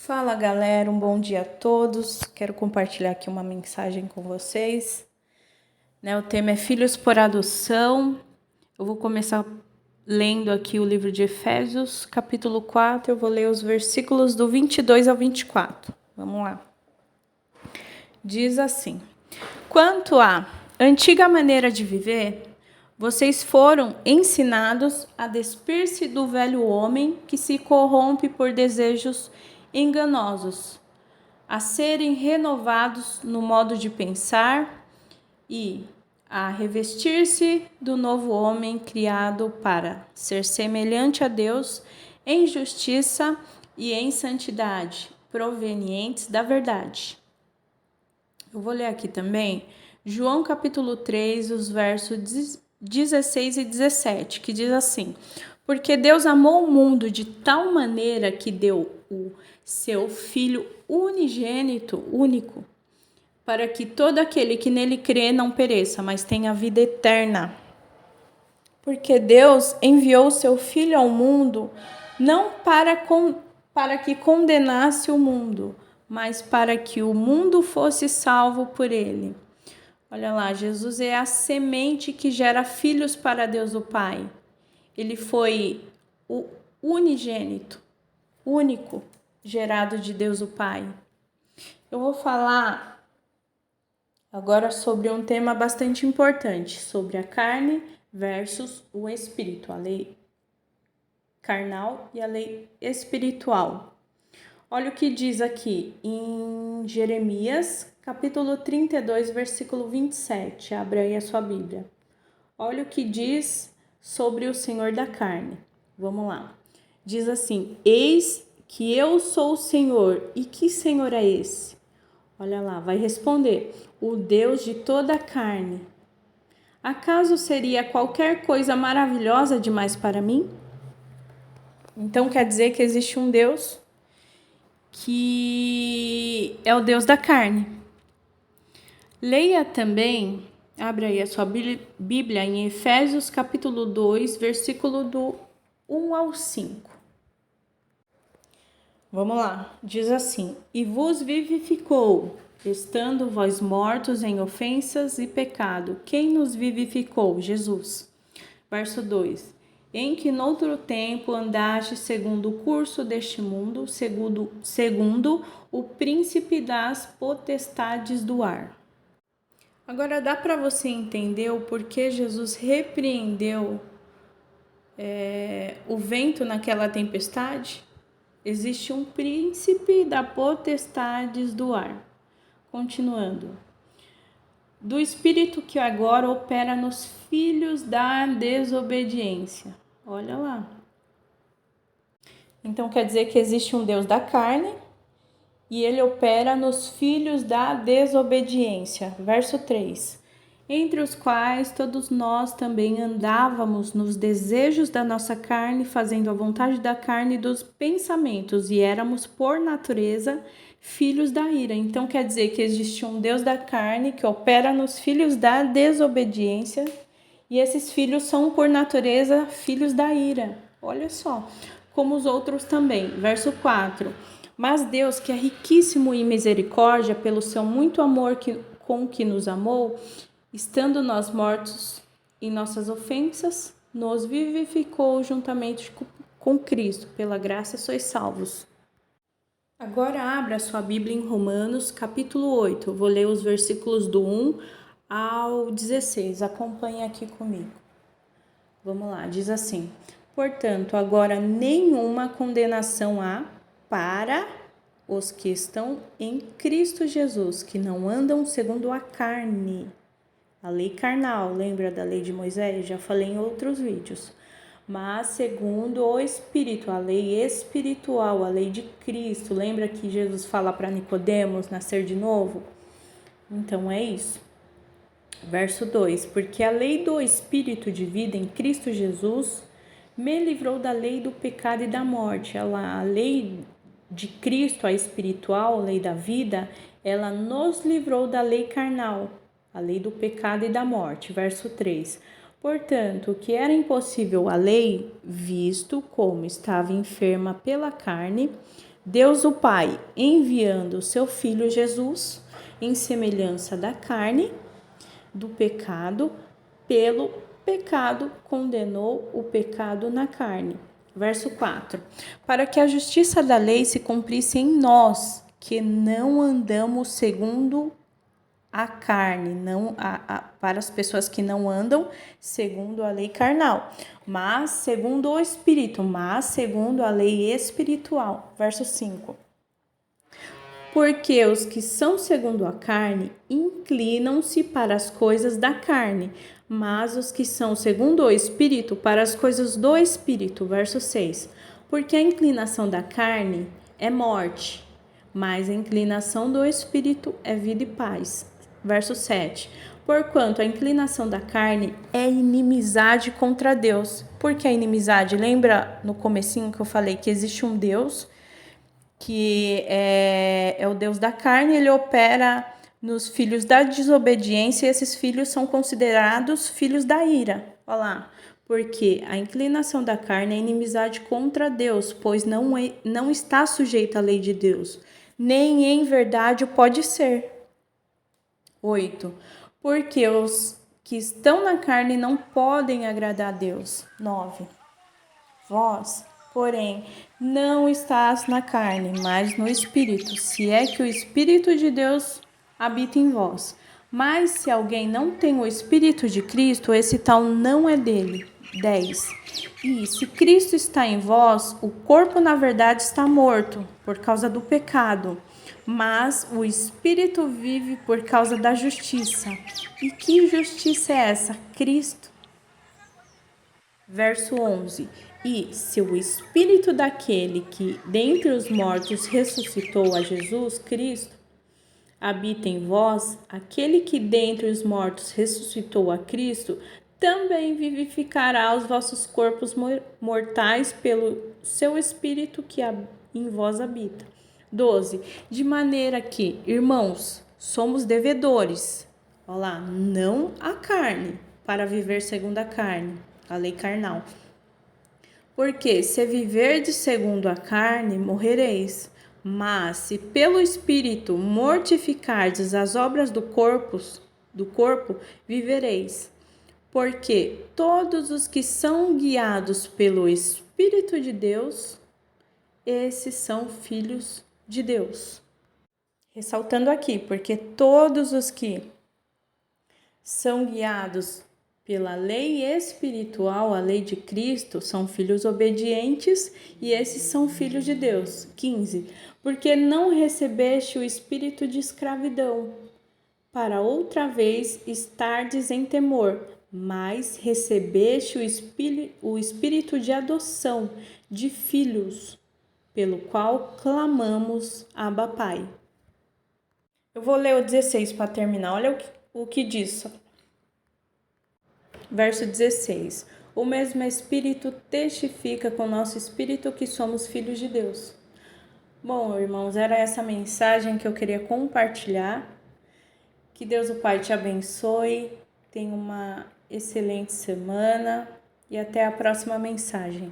Fala galera, um bom dia a todos. Quero compartilhar aqui uma mensagem com vocês. O tema é Filhos por Adoção. Eu vou começar lendo aqui o livro de Efésios, capítulo 4. Eu vou ler os versículos do 22 ao 24. Vamos lá. Diz assim: Quanto à antiga maneira de viver, vocês foram ensinados a despir-se do velho homem que se corrompe por desejos enganosos, a serem renovados no modo de pensar e a revestir-se do novo homem criado para ser semelhante a Deus em justiça e em santidade, provenientes da verdade. Eu vou ler aqui também João capítulo 3, os versos 16 e 17, que diz assim: Porque Deus amou o mundo de tal maneira que deu o seu Filho unigênito, único, para que todo aquele que nele crê não pereça, mas tenha vida eterna. Porque Deus enviou o seu Filho ao mundo não para que condenasse o mundo, mas para que o mundo fosse salvo por ele. Olha lá, Jesus é a semente que gera filhos para Deus o Pai. Ele foi o unigênito, único, gerado de Deus o Pai. Eu vou falar agora sobre um tema bastante importante, sobre a carne versus o espírito, a lei carnal e a lei espiritual. Olha o que diz aqui em Jeremias, capítulo 32, versículo 27. Abre aí a sua Bíblia. Olha o que diz sobre o Senhor da carne. Vamos lá. Diz assim: Eis que eu sou o Senhor. E que Senhor é esse? Olha lá, vai responder: o Deus de toda a carne. Acaso seria qualquer coisa maravilhosa demais para mim? Então quer dizer que existe um Deus que é o Deus da carne. Leia também, abre aí a sua Bíblia em Efésios capítulo 2, versículo do 1 ao 5. Vamos lá, diz assim: E vos vivificou, estando vós mortos em ofensas e pecado. Quem nos vivificou? Jesus. Verso 2: Em que noutro tempo andaste segundo o curso deste mundo, segundo o príncipe das potestades do ar. Agora dá para você entender o porquê Jesus repreendeu o vento naquela tempestade? Existe um príncipe das potestades do ar. Continuando. Do espírito que agora opera nos filhos da desobediência. Olha lá. Então quer dizer que existe um Deus da carne e ele opera nos filhos da desobediência. Verso 3. Entre os quais todos nós também andávamos nos desejos da nossa carne, fazendo a vontade da carne e dos pensamentos, e éramos, por natureza, filhos da ira. Então quer dizer que existe um Deus da carne que opera nos filhos da desobediência, e esses filhos são, por natureza, filhos da ira. Olha só, como os outros também. Verso 4. Mas Deus, que é riquíssimo em misericórdia, pelo seu muito amor com que nos amou, estando nós mortos em nossas ofensas, nos vivificou juntamente com Cristo. Pela graça sois salvos. Agora abra sua Bíblia em Romanos, capítulo 8. Eu vou ler os versículos do 1 ao 16. Acompanhe aqui comigo. Vamos lá, diz assim: Portanto, agora nenhuma condenação há para os que estão em Cristo Jesus, que não andam segundo a carne. A lei carnal, lembra da lei de Moisés? Já falei em outros vídeos. Mas segundo o Espírito, a lei espiritual, a lei de Cristo. Lembra que Jesus fala para Nicodemos nascer de novo? Então é isso. Verso 2. Porque a lei do Espírito de vida em Cristo Jesus me livrou da lei do pecado e da morte. A lei de Cristo, a espiritual, a lei da vida, ela nos livrou da lei carnal, a lei do pecado e da morte. Verso 3. Portanto, o que era impossível à lei, visto como estava enferma pela carne, Deus o Pai, enviando o seu Filho Jesus, em semelhança da carne, do pecado, pelo pecado condenou o pecado na carne. Verso 4. Para que a justiça da lei se cumprisse em nós, que não andamos segundo a carne, não para as pessoas que não andam segundo a lei carnal, mas segundo o Espírito, mas segundo a lei espiritual. Verso 5. Porque os que são segundo a carne inclinam-se para as coisas da carne, mas os que são segundo o Espírito para as coisas do Espírito. Verso 6. Porque a inclinação da carne é morte, mas a inclinação do Espírito é vida e paz. Verso 7. Porquanto a inclinação da carne é inimizade contra Deus. Por que a inimizade? Lembra no comecinho que eu falei que existe um Deus que é o Deus da carne, ele opera nos filhos da desobediência e esses filhos são considerados filhos da ira. Olha lá, porque a inclinação da carne é inimizade contra Deus, pois não está sujeita à lei de Deus, nem em verdade pode ser. 8. Porque os que estão na carne não podem agradar a Deus. 9. Vós, porém, não estás na carne, mas no Espírito, se é que o Espírito de Deus habita em vós. Mas se alguém não tem o Espírito de Cristo, esse tal não é dele. 10. E se Cristo está em vós, o corpo na verdade está morto, por causa do pecado, mas o Espírito vive por causa da justiça. E que justiça é essa? Cristo. Verso 11. E se o Espírito daquele que dentre os mortos ressuscitou a Jesus Cristo habita em vós, aquele que dentre os mortos ressuscitou a Cristo também vivificará os vossos corpos mortais pelo seu Espírito que em vós habita. 12. De maneira que, irmãos, somos devedores, olha lá, não a carne, para viver segundo a carne, a lei carnal. Porque se viverdes segundo a carne, morrereis. Mas se pelo Espírito mortificardes as obras do corpo, vivereis. Porque todos os que são guiados pelo Espírito de Deus, esses são filhos de Deus. Ressaltando aqui, porque todos os que são guiados pela lei espiritual, a lei de Cristo, são filhos obedientes e esses são filhos de Deus. 15. Porque não recebeste o espírito de escravidão, para outra vez estardes em temor, mas recebeste o espírito de adoção, de filhos, pelo qual clamamos, Abba, Pai. Eu vou ler o 16 para terminar. Olha o que diz. Verso 16. O mesmo Espírito testifica com o nosso espírito que somos filhos de Deus. Bom, irmãos, era essa mensagem que eu queria compartilhar. Que Deus o Pai te abençoe. Tenha uma excelente semana e até a próxima mensagem.